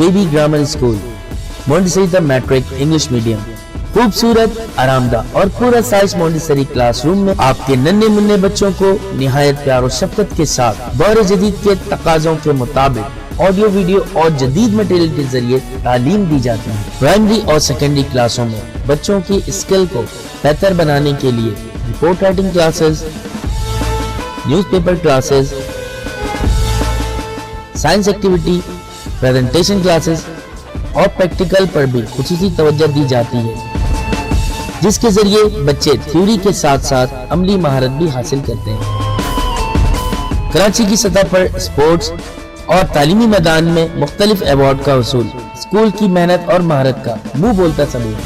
शेबी grammar school, Montessori matric English medium. खूबसूरत, आरामदाह और पूरा साइज मोंटेसरी क्लासरूम में आपके नन्हे मुन्ने बच्चों को निहायत प्यार और शफकत के साथ दौर जदीद के तकाज़ों के मुताबिक ऑडियो, वीडियो और जदीद मटेरियल के जरिए तालीम दी जाती है। प्राइमरी और सेकेंडरी क्लासों में बच्चों की स्किल को बेहतर बनाने के लिए report writing classes, newspaper classes, science activity, presentation classes और प्रैक्टिकल पर भी खुसूसी तवज्जो दी जाती है, जिसके जरिए बच्चे थ्योरी के साथ साथ अमली महारत भी हासिल करते हैं। कराची की सतह पर स्पोर्ट्स और तालीमी मैदान में मुख्तलिफ अवार्ड का वसूल स्कूल की मेहनत और महारत का मुंह बोलता सबूत है।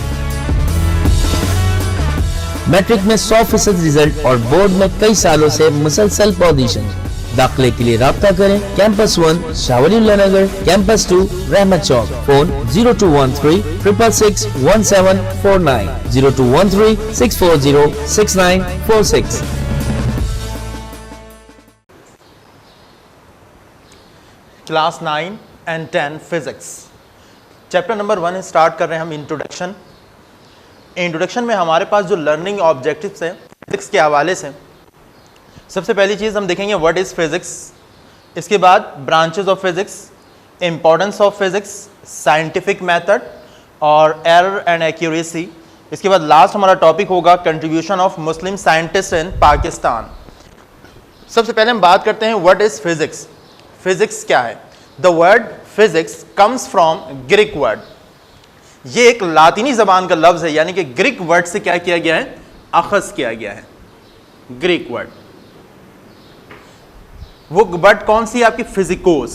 मैट्रिक में 100% रिजल्ट और बोर्ड में कई सालों से मुसलसल पोजीशन। दाखिले के लिए राब्ता करें campus 1 शाहवलीउल्लाह Nagar, campus 2 Rahmat Chowk. Phone 0213 666 1749, 0213 640 6946। Class 9 and 10 physics chapter number 1 start कर रहे हैं हम। इंट्रोडक्शन में हमारे पास जो लर्निंग ऑब्जेक्टिव्स हैं फिजिक्स के हवाले से, सबसे पहली चीज़ हम देखेंगे व्हाट इज़ फिजिक्स। इसके बाद branches of physics, importance of physics, scientific method और एरर एंड एक्यूरेसी। इसके बाद लास्ट हमारा टॉपिक होगा contribution of Muslim scientist in Pakistan. सबसे पहले हम बात करते हैं व्हाट इज़ फिजिक्स। फिजिक्स क्या है? The word physics comes from Greek word. ये एक लातीनी जबान का लफ्ज़ है, यानी कि ग्रीक वर्ड से क्या किया गया है? अखज़ किया गया है। ग्रीक वर्ड, वो वर्ड कौन सी है आपकी? फिजिकोस।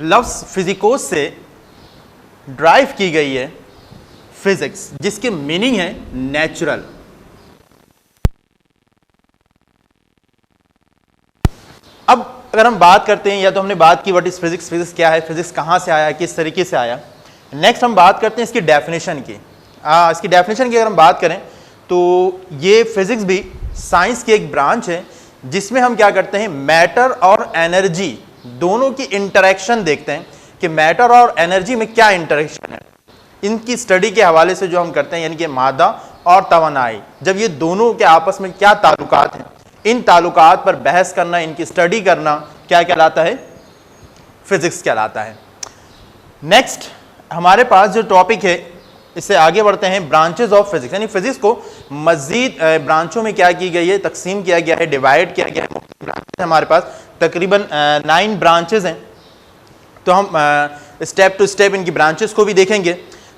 लफ्ज फिजिकोस से ड्राइव की गई है फिजिक्स, जिसके मीनिंग है नेचुरल। अब अगर हम बात करते हैं, या तो हमने बात की व्हाट इज फिजिक्स, फिजिक्स क्या है, फिजिक्स कहां से आया, किस तरीके से आया। नेक्स्ट हम बात करते हैं इसकी डेफिनेशन की। इसकी डेफिनेशन की अगर हम बात करें तो ये फिजिक्स भी साइंस की एक ब्रांच है, जिसमें हम क्या करते हैं? मैटर और एनर्जी दोनों की इंटरेक्शन देखते हैं कि मैटर और एनर्जी में क्या इंटरेक्शन है। इनकी स्टडी के हवाले से जो हम करते हैं, यानी कि मादा और तवानाई, जब ये दोनों के आपस में क्या ताल्लुकात हैं, इन ताल्लुकात पर बहस करना, इनकी स्टडी करना क्या कहलाता है? फिजिक्स कहलाता है। नेक्स्ट हमारे पास जो टॉपिक है, इससे आगे बढ़ते हैं, ब्रांचेस ऑफ फिजिक्स। यानी फिजिक्स को मजीद ब्रांचों में क्या की गई है? तकसीम किया गया है, डिवाइड किया गया है। ब्रांचेस हमारे पास तकरीबन 9 ब्रांचेस हैं, तो हम स्टेप टू स्टेप इनकी ब्रांचेस को भी देखेंगे।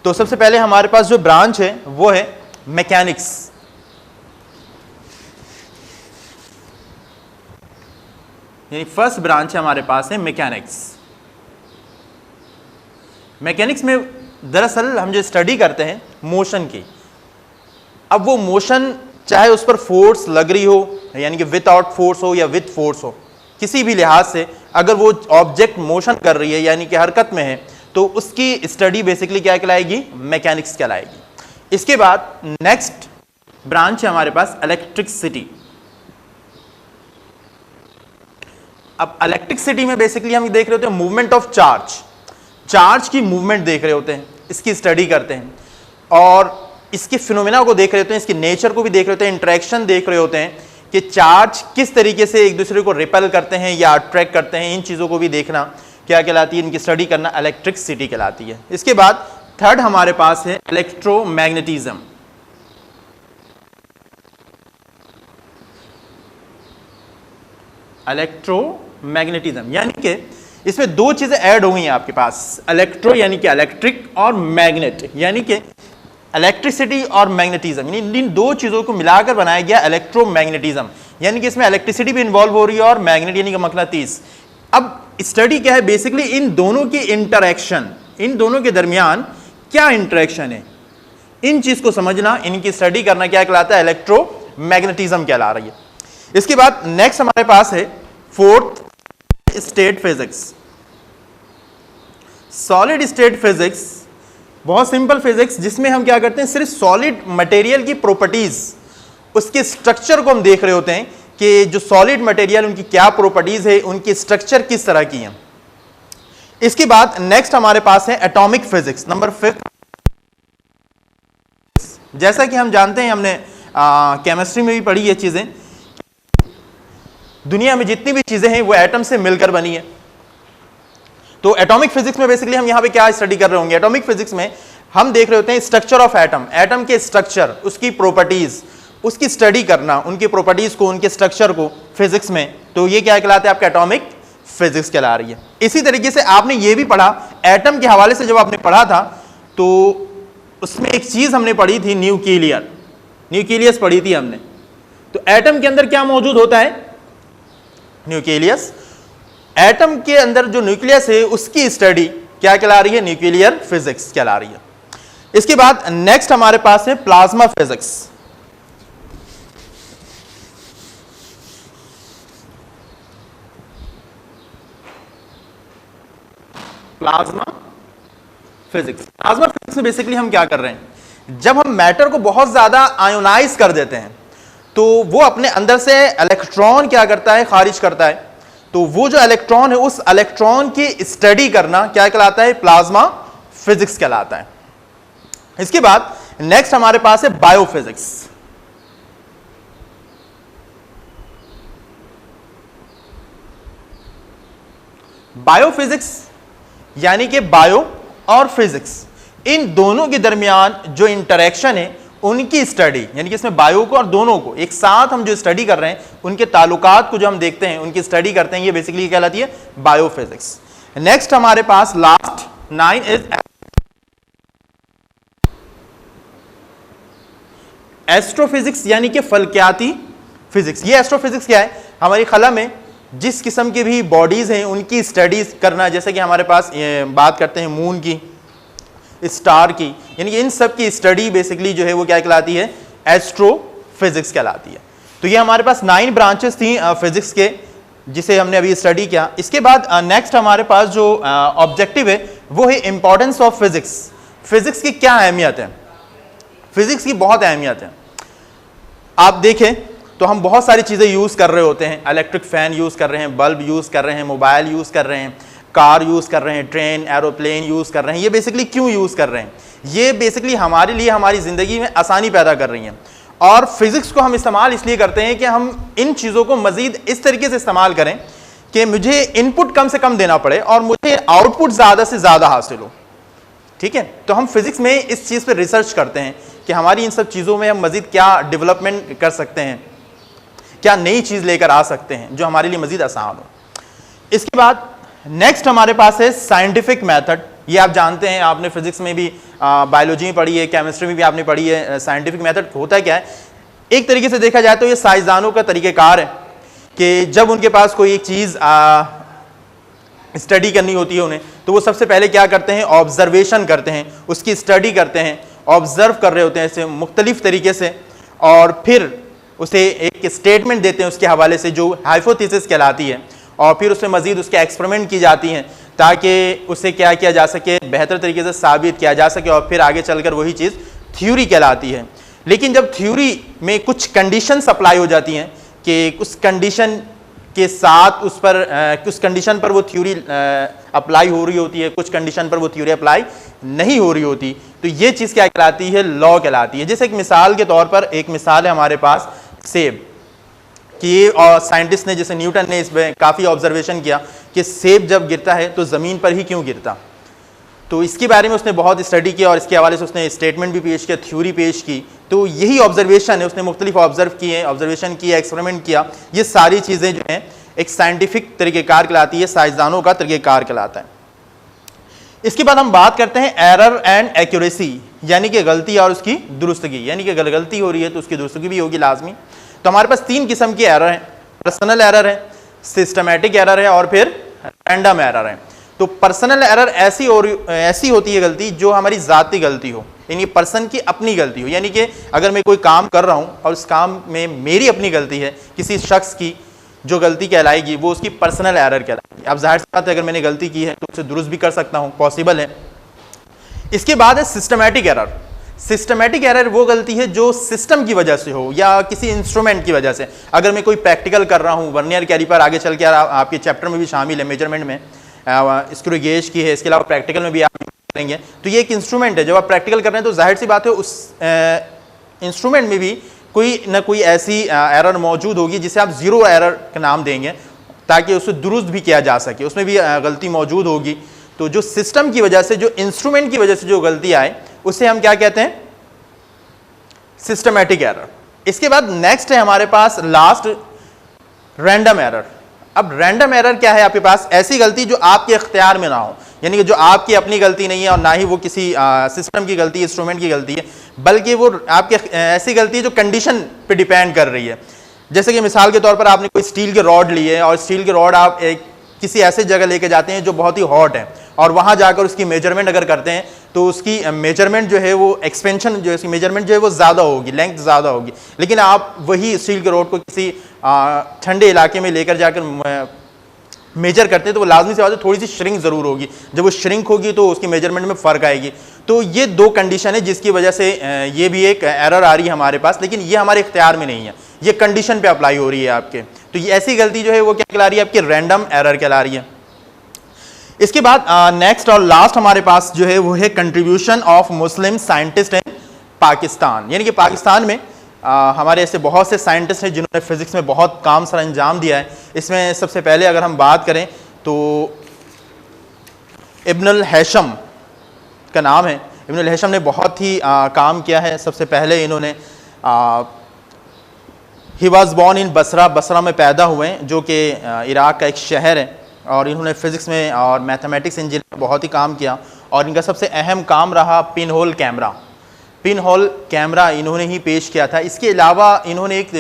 तो सबसे पहले हमारे पास जो ब्रांच है वो है मैकेनिक्स। यानी फर्स्ट ब्रांच है हमारे पास है मैकेनिक्स। मैकेनिक्स में दरअसल हम जो स्टडी करते हैं मोशन की, अब वो मोशन चाहे उस पर फोर्स लग रही हो, यानी कि विदाउट फोर्स हो या विद फोर्स हो, किसी भी लिहाज से अगर वो ऑब्जेक्ट मोशन कर रही है यानी कि हरकत में है, तो उसकी स्टडी बेसिकली क्या कहलाएगी? मैकेनिक्स कहलाएगी। इसके बाद नेक्स्ट ब्रांच है हमारे पास इलेक्ट्रिसिटी। अब इलेक्ट्रिसिटी में बेसिकली हम देख रहे होते हैं मूवमेंट ऑफ चार्ज, चार्ज की मूवमेंट देख रहे होते हैं, इसकी स्टडी करते हैं और इसके फिनोमेना को देख रहे होते हैं, इसके नेचर को भी देख रहे होते हैं, इंटरेक्शन देख रहे होते हैं कि चार्ज किस तरीके से एक दूसरे को रिपेल करते हैं या अट्रैक्ट करते हैं। इन चीज़ों को भी देखना क्या कहलाती है? इनकी स्टडी करना इलेक्ट्रिसिटी कहलाती है। इसके बाद थर्ड हमारे पास है इलेक्ट्रोमैग्नेटिज्म। इलेक्ट्रोमैग्नेटिज्म यानी कि इसमें दो चीजें ऐड हो गई हैं आपके पास, इलेक्ट्रो यानी कि इलेक्ट्रिक और मैग्नेट यानी कि इलेक्ट्रिसिटी और मैग्नेटिज्म, यानी इन दो चीजों को मिलाकर बनाया गया इलेक्ट्रोमैग्नेटिज्म। यानी कि इसमें इलेक्ट्रिसिटी भी इन्वॉल्व हो रही है और मैग्नेट यानी कि मकनातीस। अब स्टडी क्या है? बेसिकली इन दोनों की इंटरेक्शन, इन दोनों के दरमियान क्या इंटरेक्शन है, इन चीज को समझना, इनकी स्टडी करना क्या कहलाता है? इलेक्ट्रोमैग्नेटिज्म कहला रही है। इसके बाद नेक्स्ट हमारे पास है fourth state physics. Solid state physics बहुत सिंपल फिजिक्स, जिसमें हम क्या करते हैं? सिर्फ सॉलिड मटेरियल की प्रॉपर्टीज, उसके स्ट्रक्चर को हम देख रहे होते हैं कि जो सॉलिड मटेरियल उनकी क्या प्रॉपर्टीज है, उनकी स्ट्रक्चर किस तरह की है। इसके बाद नेक्स्ट हमारे पास है एटॉमिक फिजिक्स नंबर 5। जैसा कि हम जानते हैं, हमने केमिस्ट्री में भी पढ़ी ये चीजें, दुनिया में जितनी भी चीजें हैं वो एटम से मिलकर बनी है। तो एटॉमिक फिजिक्स में बेसिकली हम यहां पे क्या स्टडी कर रहे होंगे, एटॉमिक फिजिक्स में हम देख रहे होते हैं स्ट्रक्चर ऑफ एटम, एटम के स्ट्रक्चर, उसकी प्रॉपर्टीज, उसकी स्टडी करना, उनकी प्रॉपर्टीज को, उनके स्ट्रक्चर को फिजिक्स में। तो ये क्या कहलाता है, आपका एटॉमिक फिजिक्स कहला रही है। इसी तरीके से आपने ये भी पढ़ा, एटम के हवाले से जब आपने पढ़ा था तो उसमें एक चीज हमने पढ़ी थी, न्यूक्लियर, न्यूक्लियस पढ़ी थी हमने। तो एटम के अंदर क्या मौजूद होता है, न्यूक्लियस। एटम के अंदर जो न्यूक्लियस है उसकी स्टडी क्या कहला रही है, न्यूक्लियर फिजिक्स कहला रही है। इसके बाद नेक्स्ट हमारे पास है plasma physics. Plasma physics, plasma physics में बेसिकली हम क्या कर रहे हैं, जब हम मैटर को बहुत ज्यादा आयोनाइज कर देते हैं तो वो अपने अंदर से इलेक्ट्रॉन क्या करता है, खारिज करता है। तो वो जो इलेक्ट्रॉन है, उस इलेक्ट्रॉन की स्टडी करना क्या कहलाता है, प्लाज्मा फिजिक्स कहलाता है। इसके बाद नेक्स्ट हमारे पास है बायोफिजिक्स। बायोफिजिक्स यानी कि बायो और फिजिक्स, इन दोनों के दरमियान जो इंटरेक्शन है उनकी स्टडी, यानी कि इसमें बायो को और दोनों को एक साथ हम जो स्टडी कर रहे हैं, उनके ताल्लुकात को जो हम देखते हैं, उनकी स्टडी करते हैं, ये बेसिकली कहलाती है बायोफिजिक्स। नेक्स्ट हमारे पास लास्ट 9 इज एस्ट्रोफिजिक्स, यानी कि फलकियाती फिजिक्स। ये एस्ट्रोफिजिक्स क्या है, हमारी खला में जिस किस्म की भी बॉडीज हैं उनकी स्टडीज करना, जैसे कि हमारे पास बात करते हैं मून की, स्टार की, यानी कि इन सब की स्टडी बेसिकली जो है वो क्या कहलाती है, एस्ट्रोफिजिक्स कहलाती है। तो ये हमारे पास 9 ब्रांचेस थी फिजिक्स के, जिसे हमने अभी स्टडी किया। इसके बाद नेक्स्ट हमारे पास जो ऑब्जेक्टिव है वो है इंपॉर्टेंस ऑफ फिजिक्स। फिजिक्स की क्या अहमियत है, फिजिक्स की बहुत अहमियत है। आप देखें तो हम बहुत सारी चीज़ें यूज़ कर रहे होते हैं, इलेक्ट्रिक फैन यूज़ कर रहे हैं, बल्ब यूज़ कर रहे हैं, मोबाइल यूज़ कर रहे हैं, कार यूज़ कर रहे हैं, ट्रेन, एरोप्लेन यूज़ कर रहे हैं। ये बेसिकली क्यों यूज़ कर रहे हैं, ये बेसिकली हमारे लिए हमारी ज़िंदगी में आसानी पैदा कर रही हैं। और फिज़िक्स को हम इस्तेमाल इसलिए करते हैं कि हम इन चीज़ों को मज़ीद इस तरीके से इस्तेमाल करें कि मुझे इनपुट कम से कम देना पड़े और मुझे आउटपुट ज़्यादा से ज़्यादा हासिल हो। ठीक है, तो हम फिज़िक्स में इस चीज़ पर रिसर्च करते हैं कि हमारी इन सब चीज़ों में हम मज़ीद क्या डेवलपमेंट कर सकते हैं, क्या नई चीज़ लेकर आ सकते हैं जो हमारे लिए मज़ीद आसान हो। इसके बाद नेक्स्ट हमारे पास है साइंटिफिक मेथड। ये आप जानते हैं, आपने फिजिक्स में भी, बायोलॉजी में पढ़ी है, केमिस्ट्री में भी आपने पढ़ी है। साइंटिफिक मेथड होता क्या है, एक तरीके से देखा जाए तो ये साइंसदानों का तरीक़ेकार है कि जब उनके पास कोई एक चीज़ स्टडी करनी होती है उन्हें, तो वो सबसे पहले क्या करते हैं, ऑब्जर्वेशन करते हैं, उसकी स्टडी करते हैं, ऑब्जर्व कर रहे होते हैं इसे मुख्तलिफ तरीके से, और फिर उसे एक स्टेटमेंट देते हैं उसके हवाले से जो हाइपोथेसिस कहलाती है, और फिर उसमें मजीद उसके एक्सपेरिमेंट की जाती हैं ताकि उसे क्या किया जा सके, बेहतर तरीके से साबित किया जा सके, और फिर आगे चलकर वही चीज़ थ्योरी कहलाती है। लेकिन जब थ्योरी में कुछ कंडीशंस अप्लाई हो जाती हैं कि उस कंडीशन के साथ उस कंडीशन पर वो थ्योरी अप्लाई हो रही होती है, कुछ कंडीशन पर वो थ्योरी अप्लाई नहीं हो रही होती, तो ये चीज़ क्या कहलाती है, लॉ कहलाती है। जैसे एक मिसाल के तौर पर, एक मिसाल है हमारे पास सेब कि, और साइंटिस्ट ने, जैसे न्यूटन ने इसमें काफ़ी ऑब्जर्वेशन किया कि सेब जब गिरता है तो ज़मीन पर ही क्यों गिरता। तो इसके बारे में उसने बहुत स्टडी किया और इसके हवाले से उसने स्टेटमेंट भी पेश किया, थ्योरी पेश की। तो यही ऑब्जर्वेशन है, उसने मुख्तलिफ ऑब्जर्व किए, ऑब्जर्वेशन किया, एक्सपेरिमेंट किया। ये सारी चीज़ें जो हैं एक साइंटिफिक तरीक़ेकार कहलाती है, साइंसदानों का तरीक़ेकार कहलाता है। इसके बाद हम बात करते हैं एरर एंड एक्यूरेसी, यानी कि गलती और उसकी दुरुस्तगी। यानी कि अगर गलती हो रही है तो उसकी दुरुस्तगी भी होगी लाजमी। तो हमारे पास 3 किस्म की एरर हैं, पर्सनल एरर है, सिस्टमैटिक एरर है, और फिर रैंडम एरर है। तो पर्सनल एरर ऐसी होती है गलती जो हमारी ज़ाती गलती हो, यानी पर्सन की अपनी गलती हो। यानी कि अगर मैं कोई काम कर रहा हूँ और उस काम में मेरी अपनी गलती है, किसी शख्स की जो गलती कहलाएगी वो उसकी पर्सनल एरर कहलाएगी। अब जाहिर सी बात है, अगर मैंने गलती की है तो उसे दुरुस्त भी कर सकता हूँ, पॉसिबल है। इसके बाद है सिस्टमैटिक एरर। सिस्टमेटिक एरर वो गलती है जो सिस्टम की वजह से हो या किसी इंस्ट्रूमेंट की वजह से। अगर मैं कोई प्रैक्टिकल कर रहा हूँ, वर्नियर कैलिपर आगे चल के आपके चैप्टर में भी शामिल है, मेजरमेंट में स्क्रू गेज की है, इसके अलावा प्रैक्टिकल में भी आप करेंगे, तो ये एक इंस्ट्रूमेंट है। जब आप प्रैक्टिकल कर रहे हैं तो जाहिर सी बात है उस इंस्ट्रूमेंट में भी कोई ना कोई ऐसी एरर मौजूद होगी जिसे आप जीरो एरर का नाम देंगे ताकि उसे दुरुस्त भी किया जा सके, उसमें भी गलती मौजूद होगी। तो जो सिस्टम की वजह से, जो इंस्ट्रूमेंट की वजह से जो गलती आए उसे हम क्या कहते हैं? Systematic error. इसके बाद नेक्स्ट है हमारे पास लास्ट रैंडम एरर। अब रैंडम एरर क्या है? आपके पास ऐसी गलती जो आपके इख्तियार में ना हो, यानी कि जो आपकी अपनी गलती नहीं है और ना ही वो किसी सिस्टम की गलती, इंस्ट्रूमेंट की गलती है, बल्कि वो आपकी ऐसी गलती है जो कंडीशन पे डिपेंड कर रही है। जैसे कि मिसाल के तौर पर आपने कोई स्टील के रॉड ली है और स्टील के रॉड आप किसी ऐसे जगह लेके जाते हैं जो बहुत ही हॉट है और वहां जाकर उसकी मेजरमेंट अगर करते हैं तो उसकी मेजरमेंट जो है वो एक्सपेंशन जो है उसकी मेजरमेंट जो है वो ज़्यादा होगी, लेंथ ज़्यादा होगी। लेकिन आप वही स्टील के रॉड को किसी ठंडे इलाके में लेकर जाकर मेजर करते हैं तो वो लाजमी से बात है थोड़ी सी श्रिंक ज़रूर होगी। जब वो श्रिंक होगी तो उसकी मेजरमेंट में फ़र्क आएगी। तो ये दो कंडीशन है जिसकी वजह से ये भी एक एरर आ रही है हमारे पास, लेकिन ये हमारे इख्तियार में नहीं है, ये कंडीशन पे अप्लाई हो रही है आपके। तो ये ऐसी गलती जो है वो क्या कहला रही है? आपकी रैंडम एरर कहला रही है। इसके बाद नेक्स्ट और लास्ट हमारे पास जो है वो है contribution of Muslim scientist in Pakistan. यानी कि पाकिस्तान में हमारे ऐसे बहुत से साइंटिस्ट हैं जिन्होंने फिजिक्स में बहुत काम सर अंजाम दिया है। इसमें सबसे पहले अगर हम बात करें तो इब्नुल हैशम का नाम है। इब्नुल हैशम ने बहुत ही काम किया है। सबसे पहले इन्होंने ही was born in Basra, Basra में पैदा हुए हैं जो कि इराक का एक शहर है, और इन्होंने फिजिक्स में और मैथमेटिक्स इंजीनियर में बहुत ही काम किया। और इनका सबसे अहम काम रहा pin hole camera. Pin hole camera इन्होंने ही पेश किया था। इसके अलावा इन्होंने एक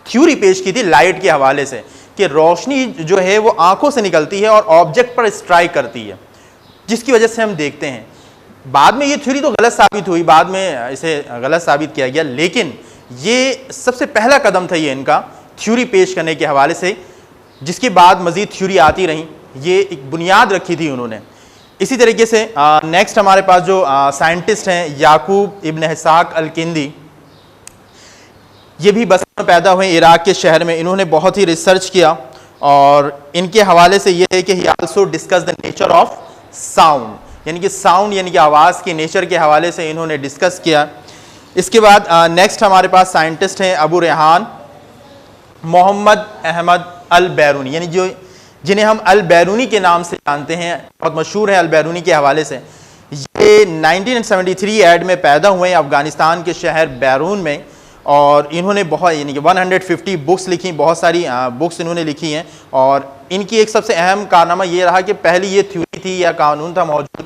थ्योरी पेश की थी लाइट के हवाले से कि रोशनी जो है वो आंखों से निकलती है और ऑब्जेक्ट पर स्ट्राइक करती है, जिसकी वजह से हम देखते हैं। बाद में ये थ्योरी तो गलत साबित हुई, बाद में इसे गलत साबित किया गया, लेकिन ये सबसे पहला कदम था ये इनका थ्योरी पेश करने के हवाले से, जिसके बाद मजीद थ्योरी आती रही। ये एक बुनियाद रखी थी उन्होंने। इसी तरीके से नेक्स्ट हमारे पास जो साइंटिस्ट हैं याकूब इब्न इस्हाक अल-किंदी, ये भी बसरा में पैदा हुए इराक के शहर में। इन्होंने बहुत ही रिसर्च किया और इनके हवाले से ये है कि ही also discuss the nature of sound, यानी कि साउंड यानी कि आवाज़ के नेचर के हवाले से इन्होंने डिस्कस किया। इसके बाद नेक्स्ट हमारे पास साइंटिस्ट हैं अबू रेहान मोहम्मद अहमद अल बैरूनी, यानी जो जिन्हें हम अल बैरूनी के नाम से जानते हैं, बहुत मशहूर है अल बैरूनी के हवाले से। ये 1973 एड में पैदा हुए अफ़गानिस्तान के शहर बैरून में, और इन्होंने बहुत यानी कि 150 बुक्स लिखी, बहुत सारी बुक्स इन्होंने लिखी हैं। और इनकी एक सबसे अहम कारनामा ये रहा कि पहले ये थ्योरी थी या कानून था मौजूद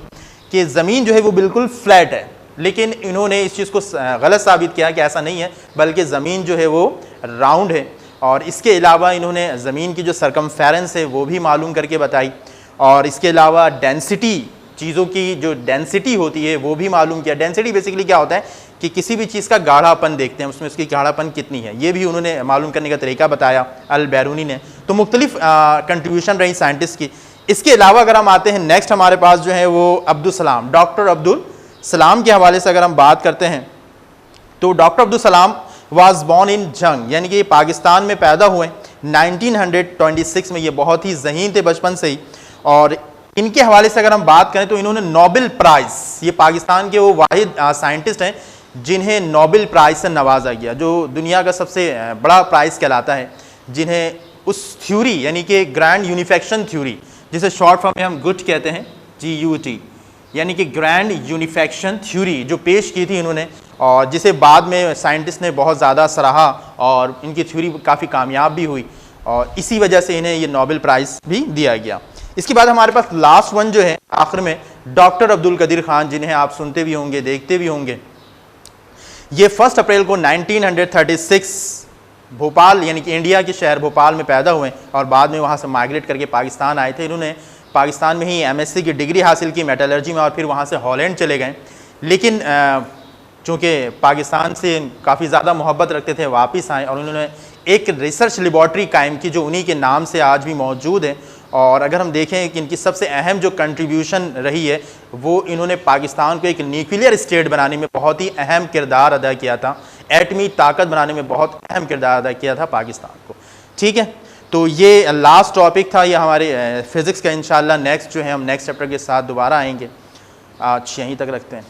कि ज़मीन जो है वो बिल्कुल फ्लैट है, लेकिन इन्होंने इस चीज़ को गलत साबित किया कि ऐसा नहीं है, बल्कि ज़मीन जो है वो राउंड है। और इसके अलावा इन्होंने ज़मीन की जो सरकमफेरेंस है वो भी मालूम करके बताई, और इसके अलावा डेंसिटी, चीज़ों की जो डेंसिटी होती है वो भी मालूम किया। डेंसिटी बेसिकली क्या होता है कि किसी भी चीज़ का गाढ़ापन देखते हैं, उसमें उसकी गाढ़ापन कितनी है, ये भी उन्होंने मालूम करने का तरीका बताया अल बैरूनी ने। तो मुख्तलिफ कंट्रीब्यूशन रही साइंटिस्ट की। इसके अलावा अगर हम आते हैं नेक्स्ट हमारे पास जो है वो अब्दुल सलाम, डॉक्टर अब्दुल सलाम के हवाले से अगर हम बात करते हैं तो doctor Abdul Salam was born in जंग, यानी कि पाकिस्तान में पैदा हुए 1926 में। ये बहुत ही ज़हीन थे बचपन से ही। और इनके हवाले से अगर हम बात करें तो इन्होंने नोबेल प्राइज़, ये पाकिस्तान के वो वाहिद साइंटिस्ट हैं जिन्हें नोबेल प्राइज़ से नवाजा गया, जो दुनिया का सबसे बड़ा प्राइज़ कहलाता है, जिन्हें उस थ्योरी यानी कि ग्रैंड यूनिफिकेशन थ्योरी, जिसे शॉर्ट फॉर्म में हम गुट कहते हैं, GUT, यानी कि ग्रैंड यूनिफिकेशन थ्योरी जो पेश की थी इन्होंने, और जिसे बाद में साइंटिस्ट ने बहुत ज़्यादा सराहा और इनकी थ्योरी काफ़ी कामयाब भी हुई, और इसी वजह से इन्हें ये नोबेल प्राइज़ भी दिया गया। इसके बाद हमारे पास लास्ट वन जो है आखिर में डॉक्टर अब्दुल कदीर खान, जिन्हें आप सुनते भी होंगे, देखते भी होंगे। ये 1 अप्रैल को 1936 भोपाल यानी कि इंडिया के शहर भोपाल में पैदा हुए और बाद में वहाँ से माइग्रेट करके पाकिस्तान आए थे। इन्होंने पाकिस्तान में ही MSc की डिग्री हासिल की मेटलर्जी में, और फिर वहाँ से हॉलैंड चले गए। लेकिन चूँकि पाकिस्तान से काफ़ी ज़्यादा मोहब्बत रखते थे, वापस आए और उन्होंने एक रिसर्च लेबॉर्ट्री कायम की जो उन्हीं के नाम से आज भी मौजूद है, और अगर हम देखें कि इनकी सबसे अहम जो कंट्रीब्यूशन रही है वो इन्होंने पाकिस्तान को एक न्यूक्लियर स्टेट बनाने में बहुत ही अहम किरदार अदा किया था, एटमी ताकत बनाने में बहुत अहम किरदार अदा किया था पाकिस्तान को। ठीक है, तो ये लास्ट टॉपिक था ये हमारे फिज़िक्स का। इंशाल्लाह नेक्स्ट जो है हम नेक्स्ट चैप्टर के साथ दोबारा आएंगे। आज यहीं तक रखते हैं।